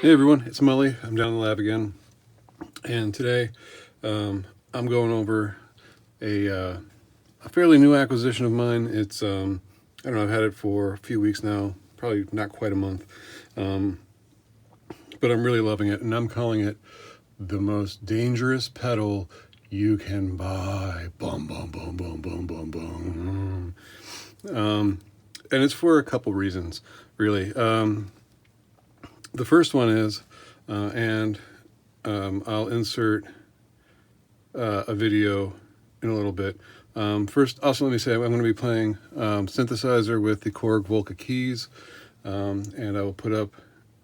Hey everyone, it's Mully. I'm down in the lab again, and today I'm going over a fairly new acquisition of mine. It's I don't know, I've had it for a few weeks now, probably not quite a month, but I'm really loving it, and I'm calling it the most dangerous pedal you can buy. Boom, boom, boom, boom, boom, boom, boom. And it's for a couple reasons, really. The first one is, I'll insert a video in a little bit. First, also let me say I'm going to be playing synthesizer with the Korg Volca Keys, and I will put up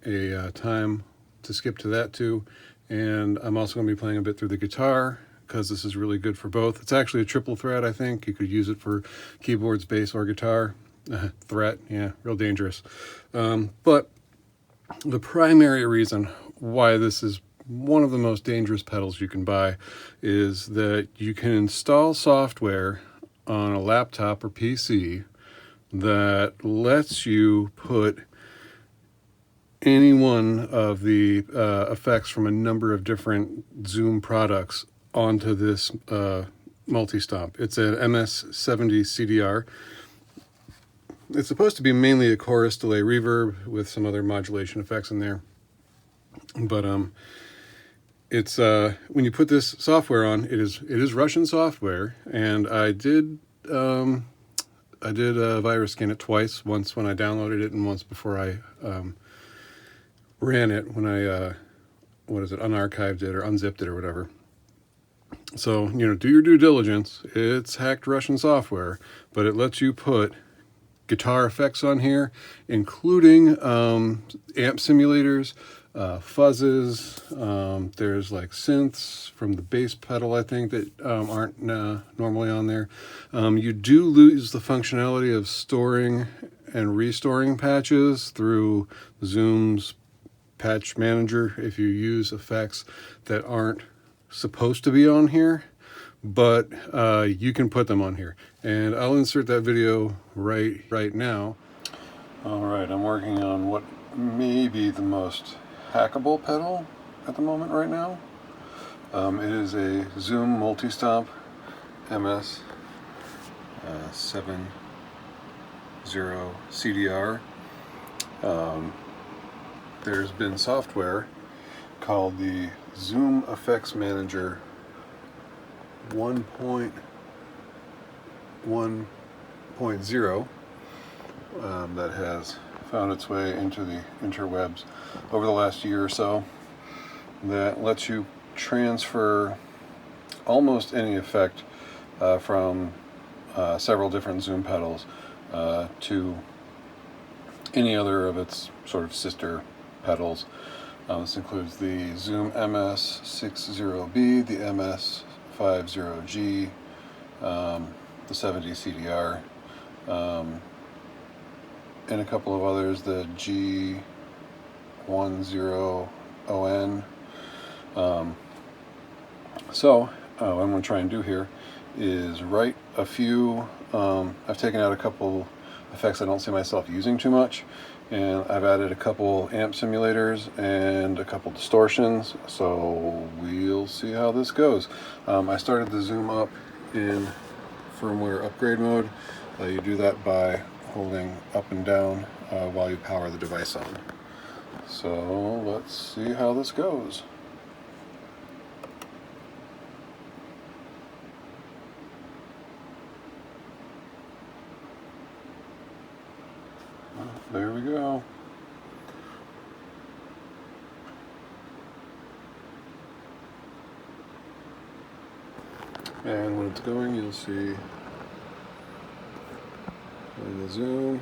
a time to skip to that too. And I'm also going to be playing a bit through the guitar, because this is really good for both. It's actually a triple threat, I think. You could use it for keyboards, bass, or guitar. Threat, yeah, real dangerous. But the primary reason why this is one of the most dangerous pedals you can buy is that you can install software on a laptop or PC that lets you put any one of the effects from a number of different Zoom products onto this multi-stomp. It's an MS-70CDR. It's supposed to be mainly a chorus delay reverb with some other modulation effects in there. But it's when you put this software on, it is Russian software, and I did virus scan it twice. Once when I downloaded it, and once before I ran it when I unarchived it or unzipped it or whatever. So do your due diligence. It's hacked Russian software, but it lets you put guitar effects on here, including amp simulators, fuzzes. There's like synths from the bass pedal, I think, that aren't normally on there. You do lose the functionality of storing and restoring patches through Zoom's patch manager if you use effects that aren't supposed to be on here, but you can put them on here, and I'll insert that video right now. All right, I'm working on what may be the most hackable pedal at the moment right now. It is a Zoom multi-stomp MS-70CDR. There's been software called the Zoom Effects Manager 1.1.0 that has found its way into the interwebs over the last year or so, that lets you transfer almost any effect from several different Zoom pedals to any other of its sort of sister pedals. This includes the Zoom MS-60B, the MS-50G, the 70CDR, and a couple of others, the G10ON. So what I'm going to try and do here is write a few. I've taken out a couple effects I don't see myself using too much, and I've added a couple amp simulators and a couple distortions, so we'll see how this goes. I started the Zoom up in firmware upgrade mode. You do that by holding up and down while you power the device on. So let's see how this goes. There we go. And when it's going, you'll see in the Zoom,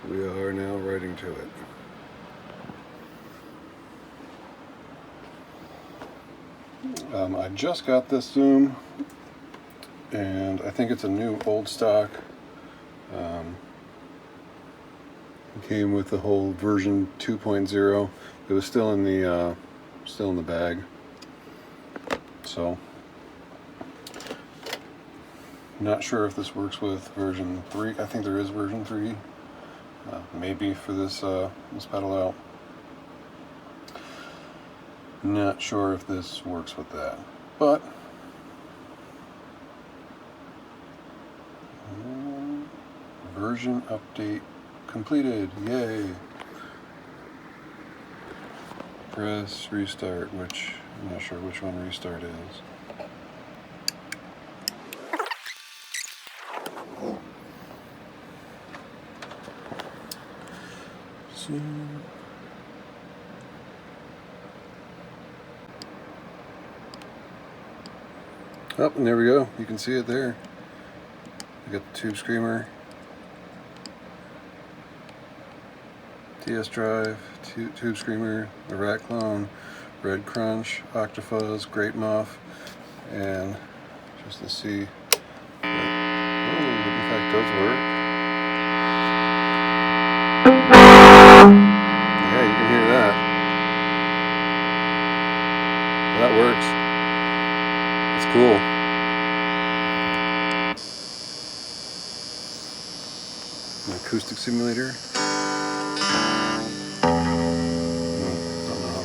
we are now writing to it. I just got this Zoom, and I think it's a new old stock. It came with the whole version 2.0. It was still in the bag. So, not sure if this works with version 3. I think there is version 3. maybe for this this pedal out. Not sure if this works with that, but version update completed. Yay! Press restart, which I'm not sure which one restart is. So, oh, and there we go. You can see it there. We got the tube screamer, DS drive, tube screamer, the rat clone, red crunch, octafuzz, great muff, and just to see that, oh, it in fact does work. Yeah, you can hear that. That works. It's cool. An acoustic simulator. Don't know how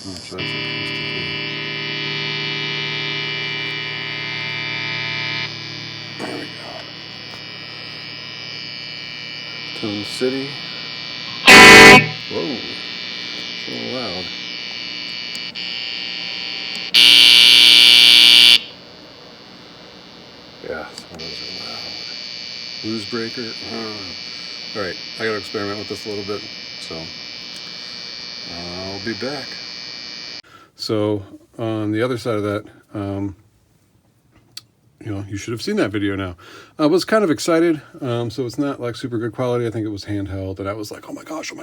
much that's acoustically. There we go. Tone City. Whoa, it's a little loud. Yeah, some of those are loud. Blues Breaker. Alright, I gotta experiment with this a little bit, so I'll be back. So on the other side of that, you know, you should have seen that video now. I was kind of excited, so it's not like super good quality. I think it was handheld, and I was like, oh my gosh.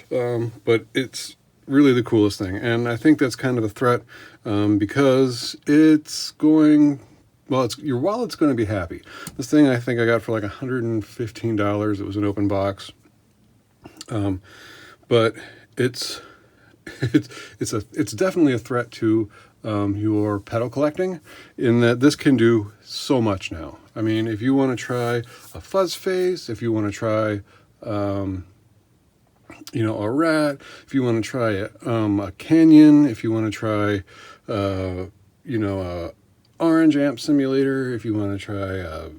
But it's really the coolest thing, and I think that's kind of a threat, because it's going, well, your wallet's going to be happy. This thing I think I got for like $115. It was an open box, but it's definitely a threat to your pedal collecting, in that this can do so much now. I mean, if you want to try a fuzz face, if you want to try you know, a rat, if you want to try a canyon, if you want to try you know, a orange amp simulator, if you want to try a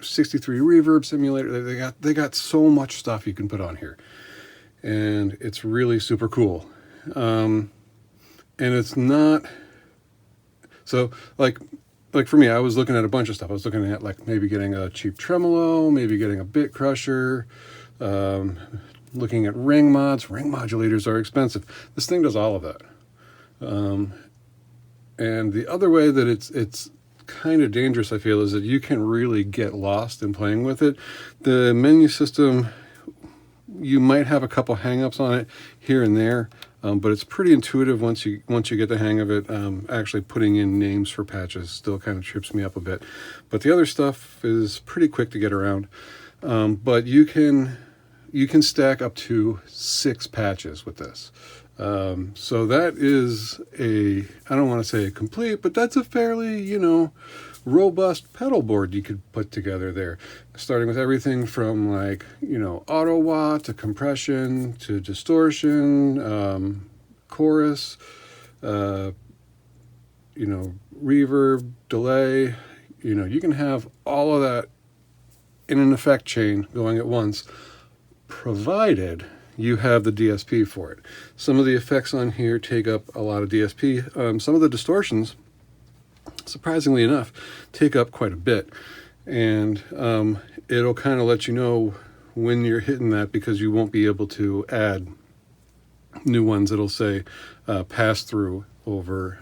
63 reverb simulator, they got so much stuff you can put on here, and it's really super cool. And it's not so like for me, I was looking at a bunch of stuff. I was looking at like maybe getting a cheap tremolo, maybe getting a bit crusher, looking at ring mods. Ring modulators are expensive. This thing does all of that. And the other way that it's kind of dangerous, I feel, is that you can really get lost in playing with it. The menu system, you might have a couple hang-ups on it here and there, but it's pretty intuitive once you get the hang of it. Actually putting in names for patches still kind of trips me up a bit, but the other stuff is pretty quick to get around. But you can stack up to 6 patches with this. So that is I don't want to say a complete, but that's a fairly, you know, robust pedal board you could put together there, starting with everything from, like, you know, auto wah to compression to distortion, chorus, you know, reverb, delay. You know, you can have all of that in an effect chain going at once, provided you have the DSP for it. Some of the effects on here take up a lot of DSP. Some of the distortions, surprisingly enough, take up quite a bit, and it'll kind of let you know when you're hitting that, because you won't be able to add new ones. It'll say pass through over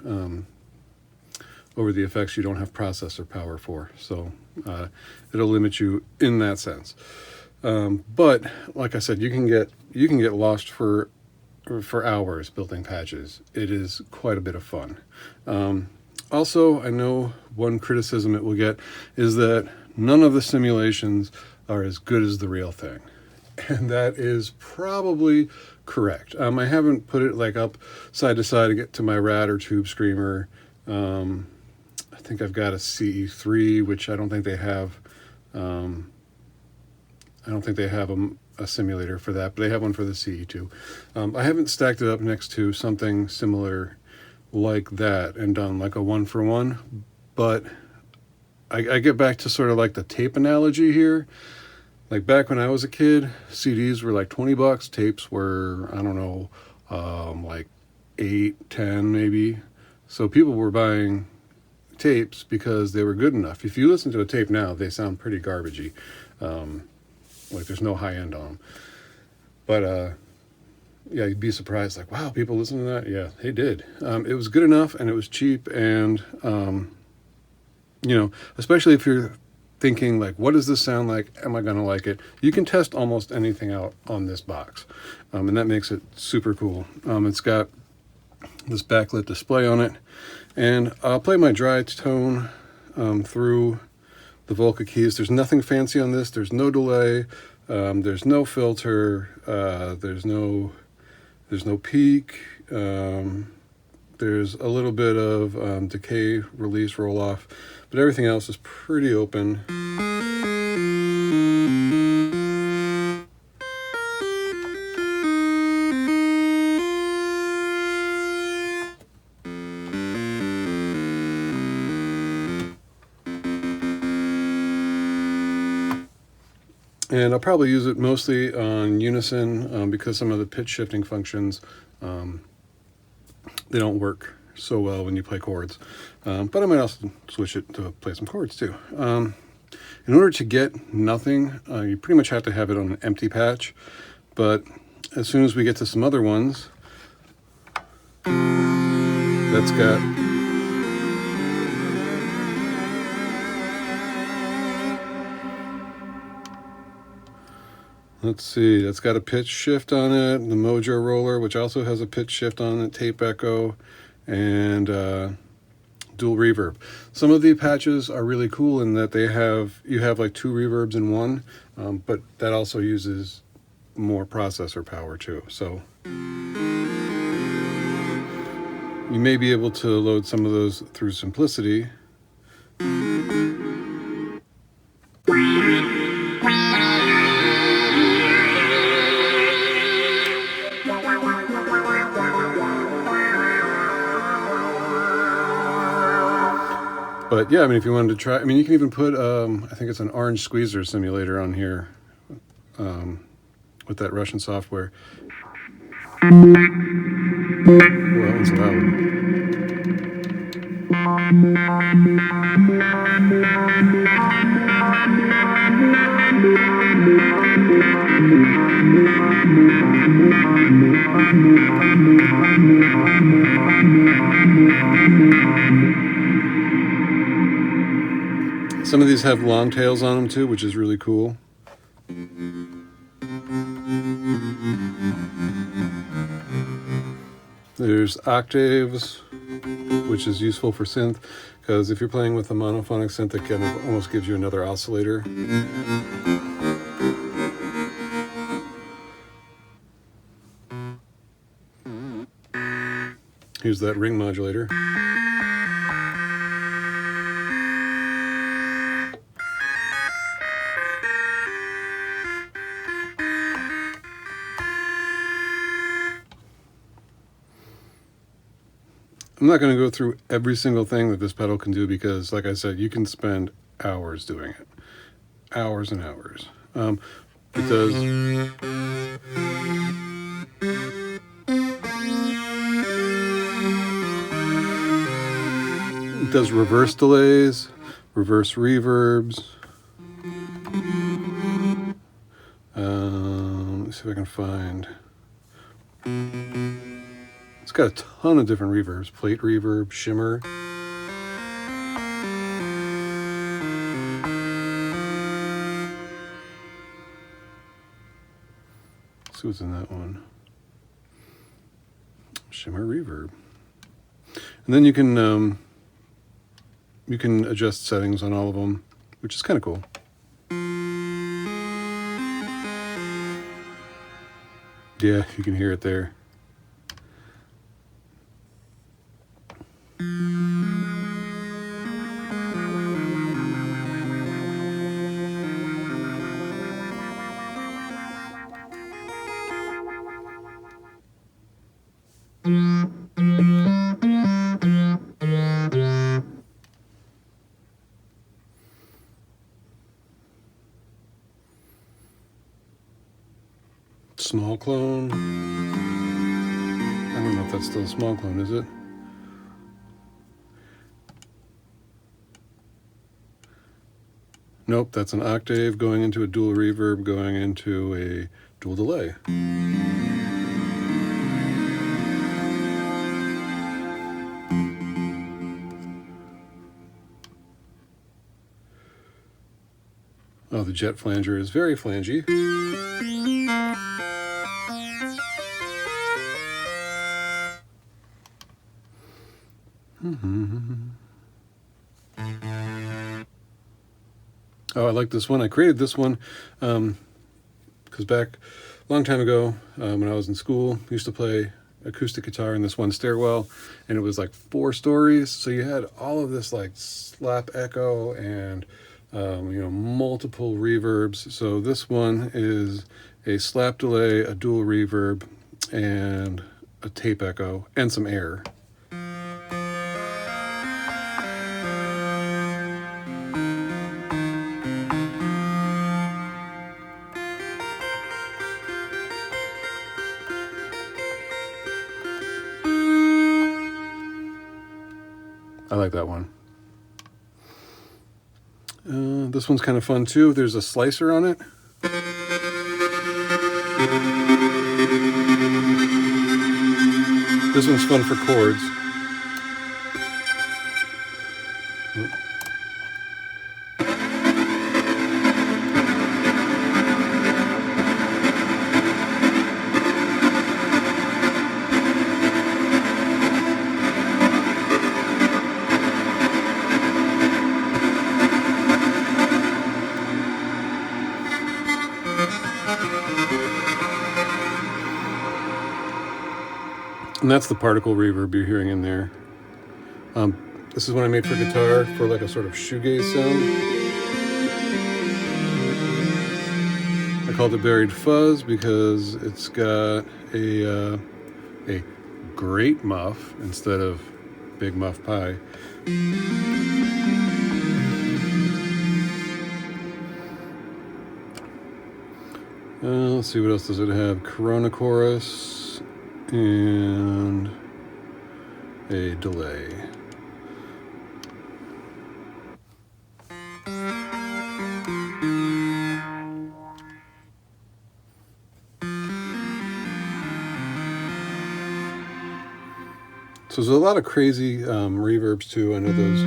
the effects you don't have processor power for, so it'll limit you in that sense. But like I said, you can get lost for hours building patches. It is quite a bit of fun. Also, I know one criticism it will get is that none of the simulations are as good as the real thing, and that is probably correct. I haven't put it like up side to side to get to my rat or tube screamer. I think I've got a CE3, which I don't think they have. I don't think they have a simulator for that, but they have one for the CE2. I haven't stacked it up next to something similar like that and done like a one-for-one, but I get back to sort of like the tape analogy here. Like back when I was a kid, CDs were like 20 bucks, tapes were, I don't know, like 8, 10 maybe. So people were buying tapes because they were good enough. If you listen to a tape now, they sound pretty garbagey. Like there's no high end on them. But yeah, you'd be surprised, like, wow, people listen to that? Yeah, they did. It was good enough and it was cheap, and you know, especially if you're thinking like, what does this sound like? Am I gonna like it? You can test almost anything out on this box, and that makes it super cool. It's got this backlit display on it, and I'll play my dry tone through the Volca Keys. There's nothing fancy on this. There's no delay. There's no filter. There's no peak. There's a little bit of decay, release, roll off, but everything else is pretty open. And I'll probably use it mostly on unison because some of the pitch shifting functions, they don't work so well when you play chords. But I might also switch it to play some chords too. In order to get nothing, you pretty much have to have it on an empty patch. But as soon as we get to some other ones, that's got... Let's see, that's got a pitch shift on it, the Mojo roller, which also has a pitch shift on it, tape echo, and dual reverb. Some of the patches are really cool in that you have like 2 reverbs in one, but that also uses more processor power too. So you may be able to load some of those through Simplicity. But yeah, I mean, if you wanted to try, I mean, you can even put, I think it's an orange squeezer simulator on here with that Russian software. Well, that one's loud. Some of these have long tails on them too, which is really cool. There's octaves, which is useful for synth, because if you're playing with a monophonic synth, it kind of almost gives you another oscillator. Here's that ring modulator. I'm not going to go through every single thing that this pedal can do because, like I said, you can spend hours doing it. Hours and hours. It does reverse delays, reverse reverbs. Let me see if I can find... It's got a ton of different reverbs. Plate reverb, shimmer. Let's see what's in that one. Shimmer reverb. And then you can adjust settings on all of them, which is kind of cool. Yeah, you can hear it there. Small clone. I don't know if that's still a small clone, is it? Nope, that's an octave going into a dual reverb going into a dual delay. Oh, the jet flanger is very flangey. Oh, I like this one. I created this one because back a long time ago when I was in school, I used to play acoustic guitar in this one stairwell, and it was like 4 stories, so you had all of this like slap echo and multiple reverbs. So this one is a slap delay, a dual reverb, and a tape echo, and some air. I like that one. This one's kind of fun too. There's a slicer on it. This one's fun for chords. And that's the particle reverb you're hearing in there. This is one I made for guitar for like a sort of shoegaze sound. I called it Buried Fuzz because it's got a great muff instead of big muff pie. Let's see, what else does it have? Corona chorus and a delay. So there's a lot of crazy reverbs too. I know those.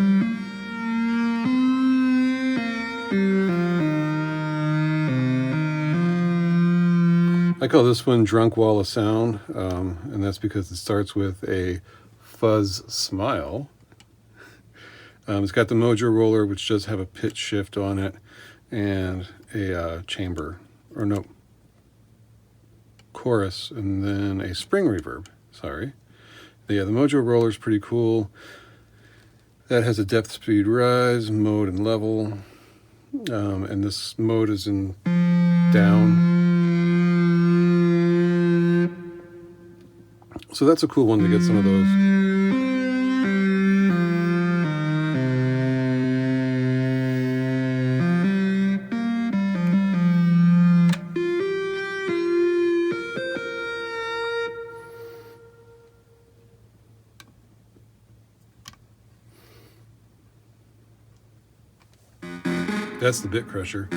I call this one Drunk Wall of Sound, and that's because it starts with a fuzz smile. It's got the mojo roller, which does have a pitch shift on it, and a chamber, or no, chorus, and then a spring reverb, sorry. Yeah, the mojo roller is pretty cool. That has a depth, speed, rise, mode, and level, and this mode is in down. So that's a cool one to get some of those. That's the bit crusher.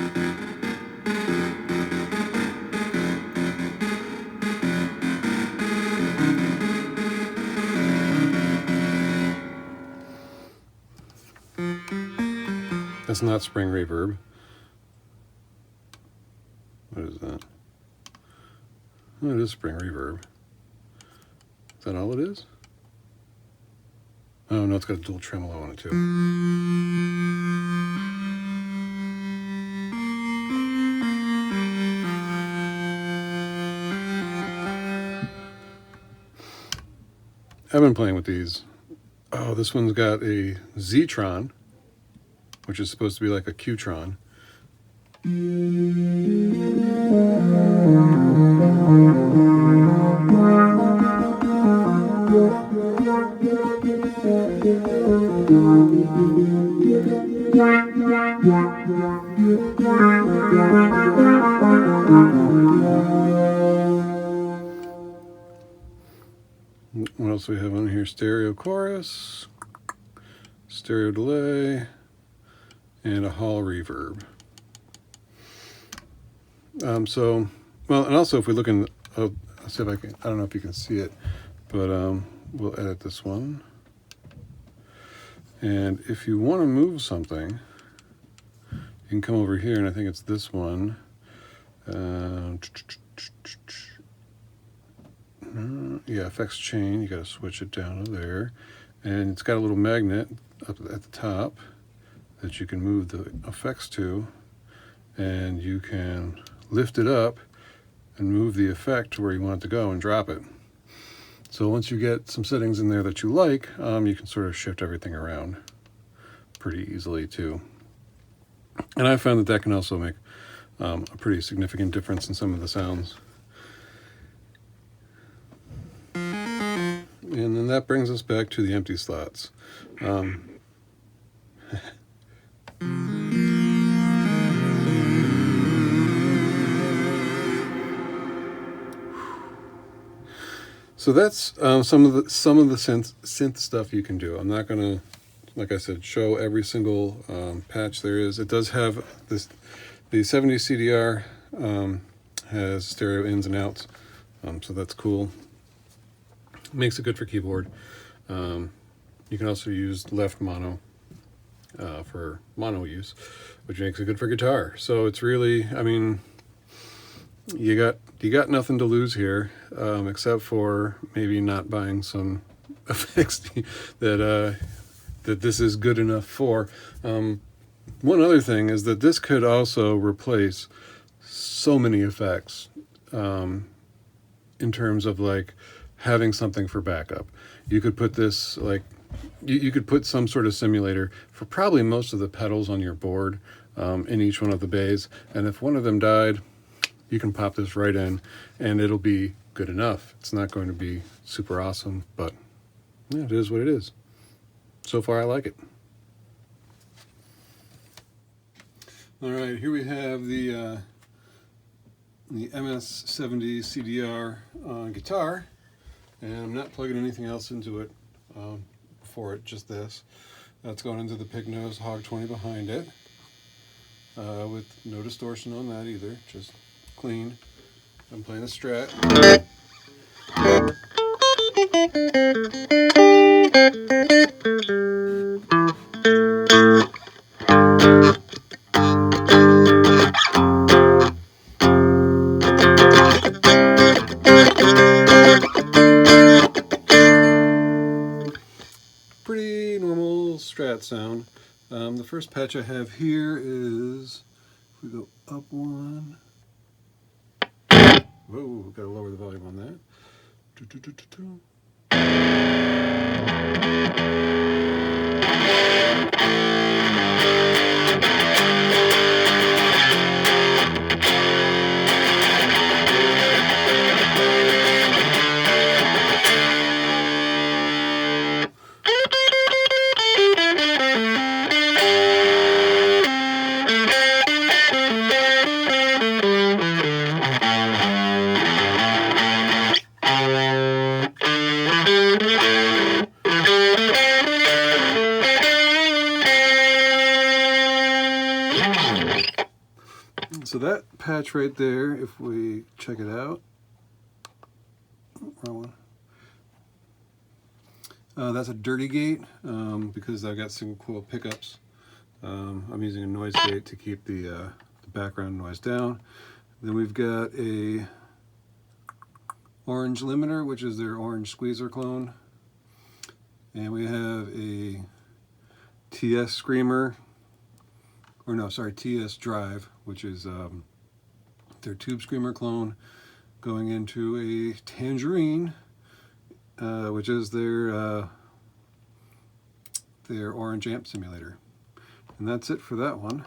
That's not spring reverb. What is that? Oh, it is spring reverb. Is that all it is? Oh no, it's got a dual tremolo on it too. I've been playing with these. Oh, this one's got a Z-tron, which is supposed to be like a Q-tron. What else do we have on here? Stereo chorus, stereo delay, and a hall reverb. Well, and also if we look in, I'll see if I can, I don't know if you can see it, but we'll edit this one. And if you want to move something, you can come over here, and I think it's this one. Yeah, effects chain, you got to switch it down to there. And it's got a little magnet up at the top that you can move the effects to, and you can lift it up and move the effect to where you want it to go and drop it. So once you get some settings in there that you like, you can sort of shift everything around pretty easily too. And I found that that can also make a pretty significant difference in some of the sounds. And then that brings us back to the empty slots. So that's some of the synth stuff you can do. I'm not going to, like I said, show every single patch there is. It does have this. The 70CDR has stereo ins and outs, so that's cool. Makes it good for keyboard. You can also use left mono for mono use, which makes it good for guitar. So it's really, I mean, you got nothing to lose here, except for maybe not buying some effects that this is good enough for. One other thing is that this could also replace so many effects in terms of like having something for backup. You could put this like you could put some sort of simulator for probably most of the pedals on your board in each one of the bays, and if one of them died, you can pop this right in and it'll be good enough. It's not going to be super awesome, but yeah, it is what it is. So far I like it. All right, here we have the MS-70CDR guitar, and I'm not plugging anything else into it for it, just this. That's going into the pig nose Hog 20 behind it, with no distortion on that either, just clean. I'm playing a Strat. Pretty normal Strat sound. The first patch I have here is, if we go up one, whoa, gotta lower the volume on that. So that patch right there, if we check it out, wrong one. That's a dirty gate because I've got single coil pickups. I'm using a noise gate to keep the background noise down. Then we've got a orange limiter, which is their orange squeezer clone. And we have a TS screamer, or no, sorry, TS drive, which is their tube screamer clone, going into a tangerine, which is their orange amp simulator. And that's it for that one.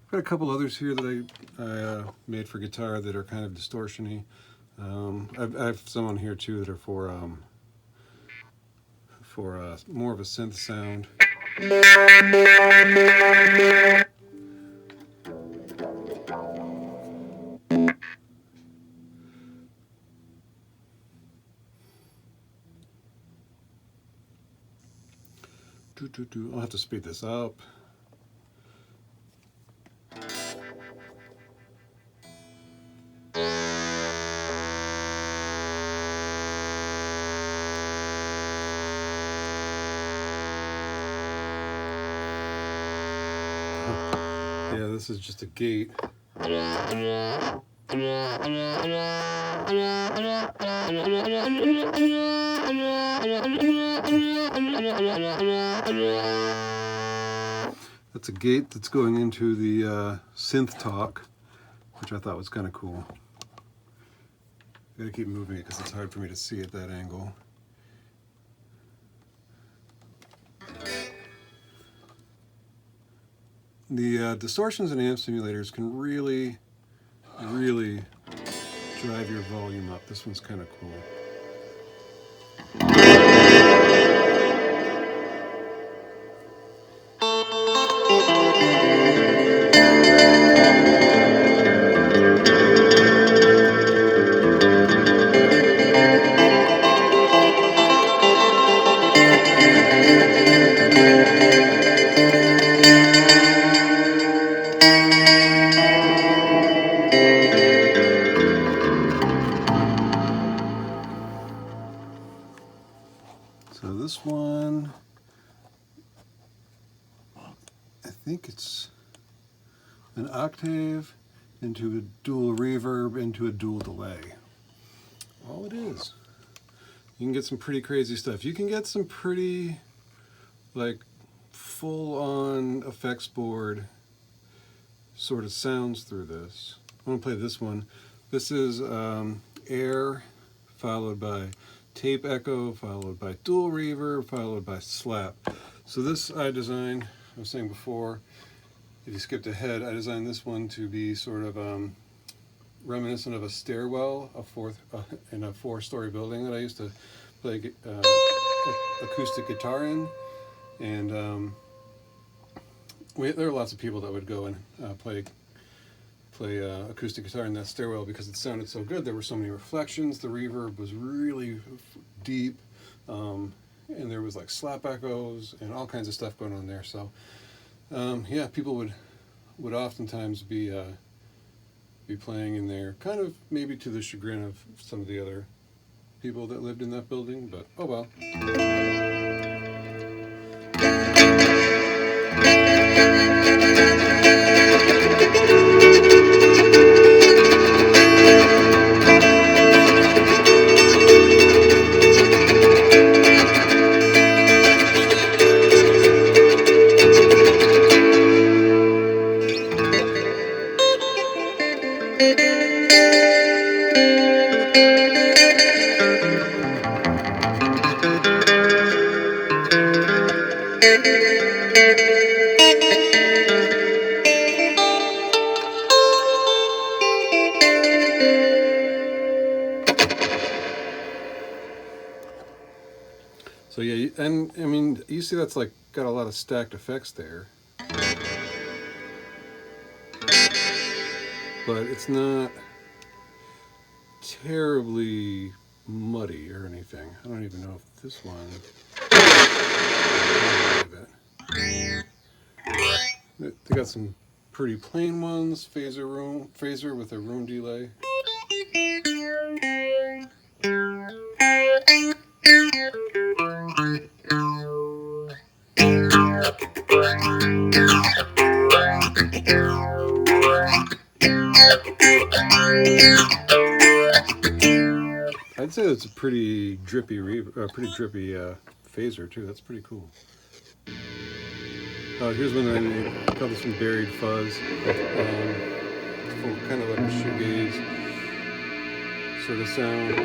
I've got a couple others here that I made for guitar that are kind of distortion-y. I have some on here too that are for more of a synth sound. I'll have to speed this up. Yeah, this is just a gate. That's a gate that's going into the synth talk, which I thought was kind of cool. I gotta keep moving it because it's hard for me to see at that angle. The distortions and amp simulators can really drive your volume up. This one's kind of cool. So this one, I think it's an octave into a dual reverb into a dual delay. All it is. You can get some pretty crazy stuff. You can get some pretty, like, full-on effects board sort of sounds through this. I'm gonna play this one. This is air followed by tape echo, followed by dual reverb, followed by slap. So this I designed, I was saying before, if you skipped ahead, I designed this one to be sort of reminiscent of a stairwell, in a 4-story building that I used to play acoustic guitar in. And there were lots of people that would go and play acoustic guitar in that stairwell because it sounded so good. There were so many reflections. The reverb was really deep, and there was like slap echoes and all kinds of stuff going on there. So yeah, people would oftentimes be playing in there, kind of maybe to the chagrin of some of the other people that lived in that building, but oh well. So yeah, and I mean, you see that's like got a lot of stacked effects there, but it's not terribly muddy or anything. I don't even know if this one. They got some pretty plain ones. Phaser with a room delay. I'd say that's a pretty drippy phaser too. That's pretty cool. Here's one that I made. I call this one Buried Fuzz. Kind of like a shoegaze sort of sound.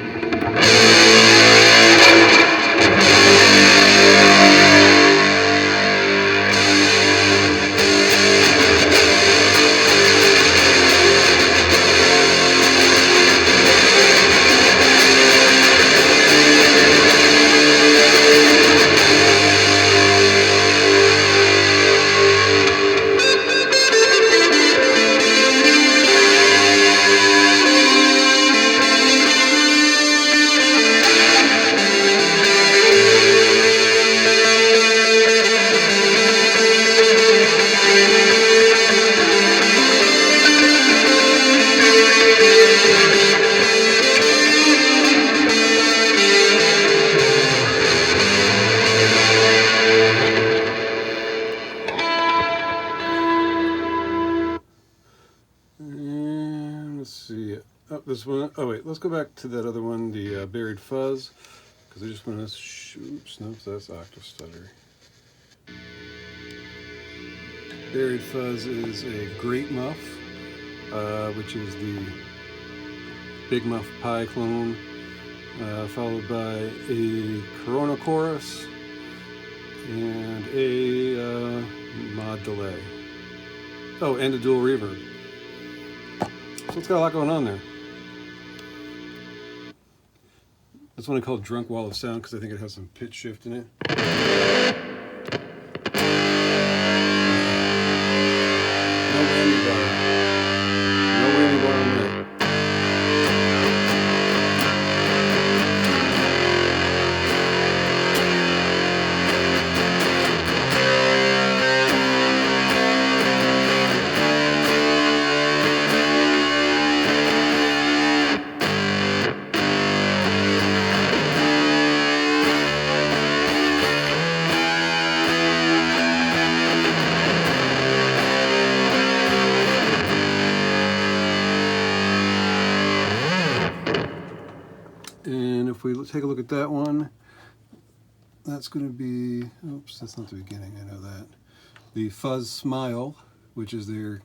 let's see. Oh, this one. Oh wait, let's go back to that other one, the buried fuzz, because I just want to. Oops, nope, that's octave stutter. Buried fuzz is a great muff, which is the big muff pie clone, followed by a Corona chorus and a mod delay. Oh, and a dual reverb. So it's got a lot going on there. That's one I call Drunk Wall of Sound because I think it has some pitch shift in it. No whammy bar. No whammy bar on that. And if we take a look at that one, that's going to be, oops, that's not the beginning, I know that. The Fuzz Smile, which is their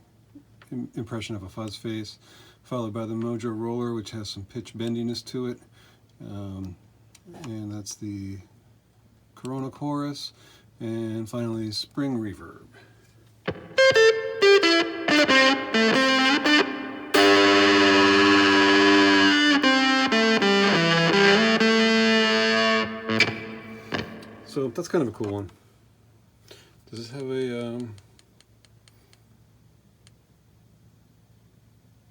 impression of a fuzz face, followed by the Mojo Roller, which has some pitch bendiness to it. And that's the Corona chorus. And finally, Spring Reverb. So that's kind of a cool one. Does this have a,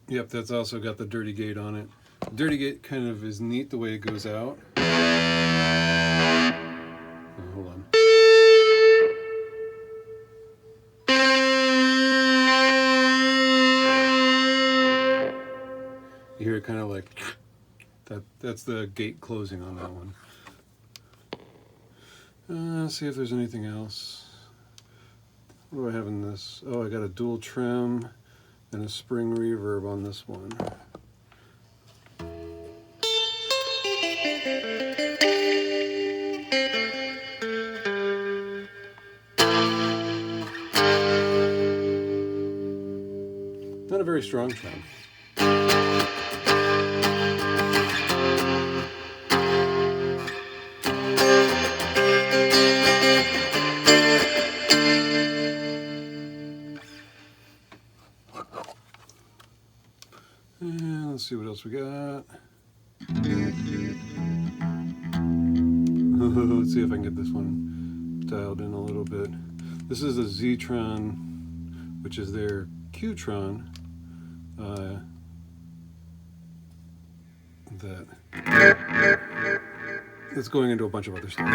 yep, that's also got the dirty gate on it. The dirty gate kind of is neat the way it goes out. Oh, hold on. You hear it kind of like, that's the gate closing on that one. Let's see if there's anything else. What do I have in this? Oh, I got a dual trim and a spring reverb on this one. Not a very strong trim. And let's see what else we got. Let's see if I can get this one dialed in a little bit. This is a Z-Tron, which is their Q-Tron. That's going into a bunch of other stuff.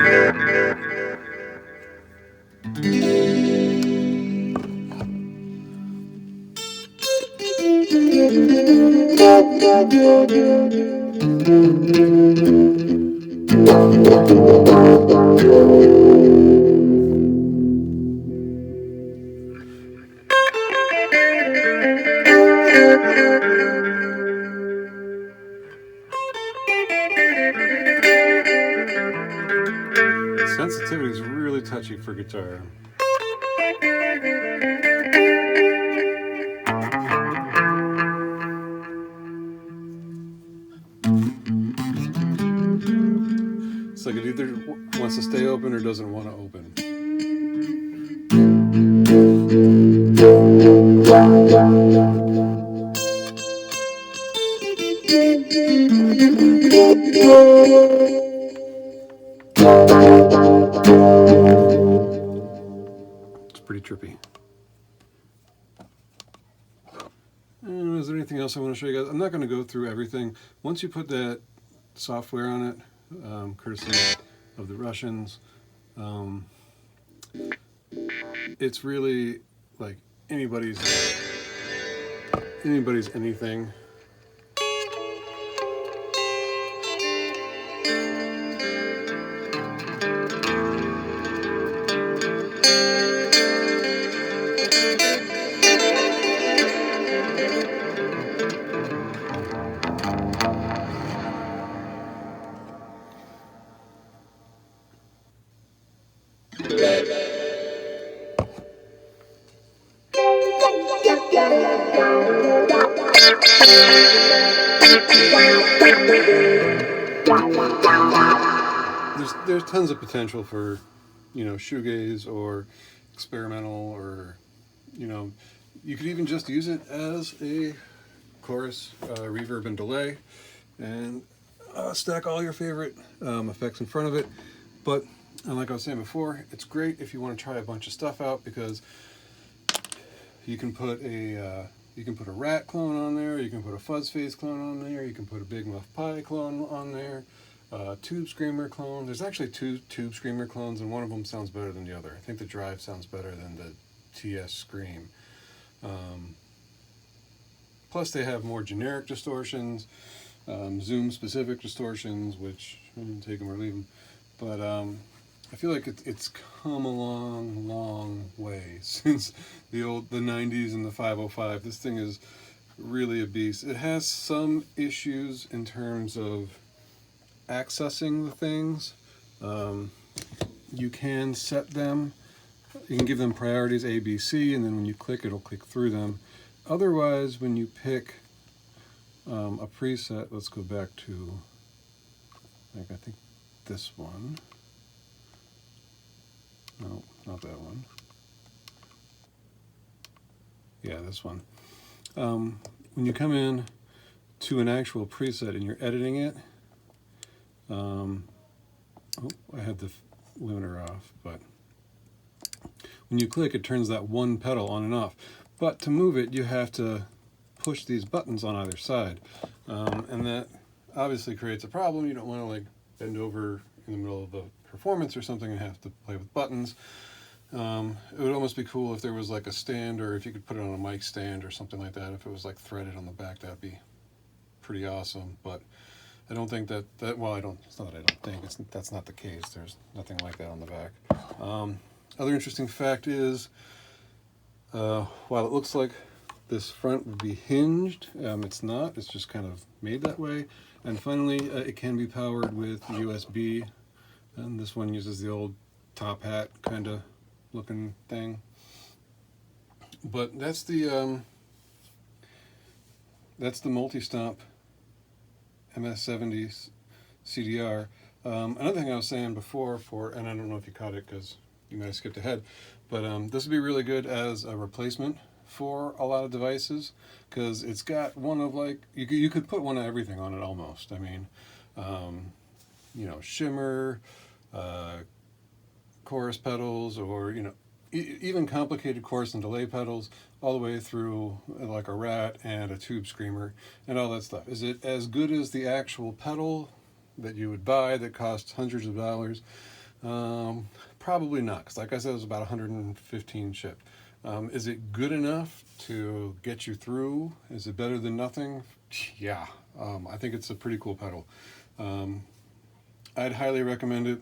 Sensitivity is really touchy for guitar. It's like it either wants to stay open or doesn't want to open. It's pretty trippy. And is there anything else I want to show you guys? I'm not going to go through everything. Once you put that software on it, courtesy of the Russians, it's really like anybody's anything. There's tons of potential for, you know, shoegaze or experimental, or, you know, you could even just use it as a chorus, reverb and delay, and stack all your favorite effects in front of it. But like I was saying before, it's great if you want to try a bunch of stuff out, because you can put a rat clone on there, you can put a fuzz face clone on there, you can put a Big Muff Pie clone on there, Tube Screamer clone. There's actually 2 Tube Screamer clones, and one of them sounds better than the other. I think the Drive sounds better than the TS Scream. Plus they have more generic distortions, Zoom specific distortions, which take them or leave them. But I feel like it's come a long way since the 90s and the 505. This thing is really a beast. It has some issues in terms of accessing the things. You can set them, you can give them priorities A, B, C, and then when you click, it'll click through them. Otherwise, when you pick a preset, let's go back to, I think this one. No, not that one. Yeah, this one. When you come in to an actual preset and you're editing it, oh, I had the limiter off, but when you click, it turns that one pedal on and off. But to move it, you have to push these buttons on either side, and that obviously creates a problem. You don't want to like bend over in the middle of the performance or something and have to play with buttons. It would almost be cool if there was like a stand, or if you could put it on a mic stand or something like that. If it was like threaded on the back, that'd be pretty awesome. But I don't think that well, I don't. It's not that I don't think that's not the case. There's nothing like that on the back. Other interesting fact is, while it looks like this front would be hinged, it's not. It's just kind of made that way. And finally, it can be powered with USB, and this one uses the old top hat kind of looking thing. But that's the multi-stomp MS-70CDR. Another thing I was saying before, and I don't know if you caught it because you might have skipped ahead, but this would be really good as a replacement for a lot of devices, because it's got one of like, you could put one of everything on it almost. I mean, you know, shimmer, chorus pedals, or, you know, even complicated chorus and delay pedals, all the way through like a rat and a tube screamer and all that stuff. Is it as good as the actual pedal that you would buy that costs hundreds of dollars? Probably not, because like I said, it was about 115 shipped. Is it good enough to get you through? Is it better than nothing? Yeah, I think it's a pretty cool pedal. I'd highly recommend it.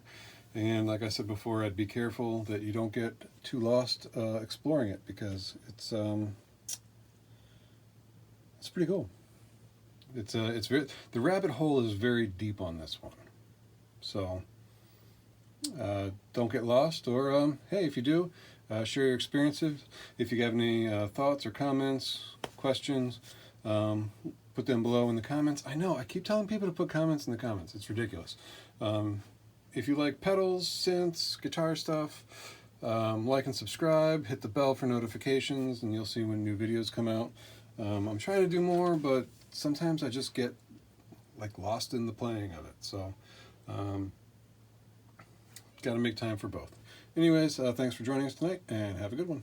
And like I said before, I'd be careful that you don't get too lost exploring it, because it's pretty cool. It's very, the rabbit hole is very deep on this one. So don't get lost, or hey, if you do, share your experiences. If you have any thoughts or comments, questions, put them below in the comments. I know I keep telling people to put comments in the comments. It's ridiculous. If you like pedals, synths, guitar stuff, like and subscribe, hit the bell for notifications, and you'll see when new videos come out. I'm trying to do more, but sometimes I just get like lost in the playing of it. So got to make time for both. Anyways, thanks for joining us tonight, and have a good one.